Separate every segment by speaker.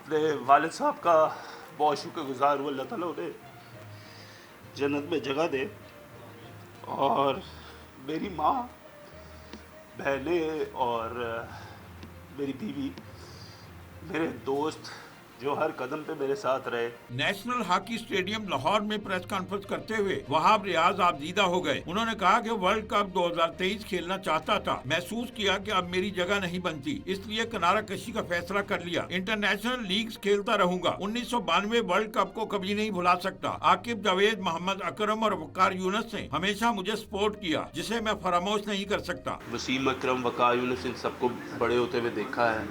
Speaker 1: اپنے والد صاحب کا بہت شکر گزار ہوں، اللہ تعالیٰ انہیں جنت میں جگہ دے، اور میری ماں، بہنیں اور میری بیوی، میرے دوست جو ہر قدم پہ میرے ساتھ رہے۔
Speaker 2: نیشنل ہاکی اسٹیڈیم لاہور میں پریس کانفرنس کرتے ہوئے وہاب ریاض آبزیدہ ہو گئے۔ انہوں نے کہا کہ ورلڈ کپ 2023 کھیلنا چاہتا تھا، محسوس کیا کہ اب میری جگہ نہیں بنتی، اس لیے کنارہ کشی کا فیصلہ کر لیا۔ انٹرنیشنل لیگز کھیلتا رہوں گا، 1992 ورلڈ کپ کو کبھی نہیں بھلا سکتا۔ عاقب جاوید، محمد اکرم اور وقار یونس نے ہمیشہ مجھے سپورٹ کیا، جسے میں فراموش نہیں کر سکتا۔
Speaker 1: وسیم اکرم، وقار یونس، ان سب کو بڑے ہوتے ہوئے دیکھا ہے،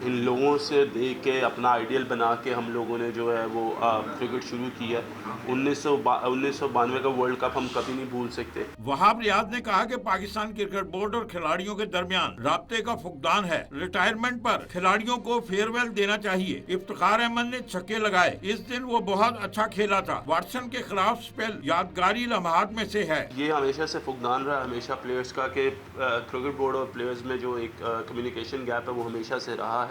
Speaker 1: ان لوگوں سے دیکھ کے اپنا آئیڈیل بنا کے ہم لوگوں نے جو ہے وہ کرکٹ شروع کی ہے۔ 1992 کا ورلڈ کپ ہم کبھی نہیں بھول سکتے۔
Speaker 2: وہاب ریاض نے کہا کہ پاکستان کرکٹ بورڈ اور کھلاڑیوں کے درمیان رابطے کا فقدان ہے۔ ریٹائرمنٹ پر کھلاڑیوں کو فیئر ویل دینا چاہیے۔ افتخار احمد نے چھکے لگائے، اس دن وہ بہت اچھا کھیلا تھا۔ واٹسن کے خلاف سپیل یادگاری لمحات میں سے ہے۔
Speaker 1: یہ ہمیشہ سے فقدان رہا ہمیشہ پلیئرز کا، کہ کرکٹ بورڈ اور پلیئرز میں جو ایک کمیونیکیشن گیپ ہے وہ ہمیشہ سے رہا ہے۔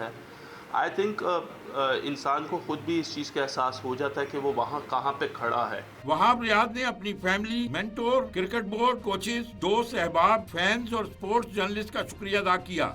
Speaker 1: آئی تھنک انسان کو خود بھی اس چیز کا احساس ہو جاتا ہے کہ وہ وہاں کہاں پہ کھڑا ہے۔
Speaker 2: وہاب ریاض نے اپنی family, mentor, cricket board, coaches, دوست، احباب، فینز اور سپورٹس جرنلسٹ کا شکریہ ادا کیا۔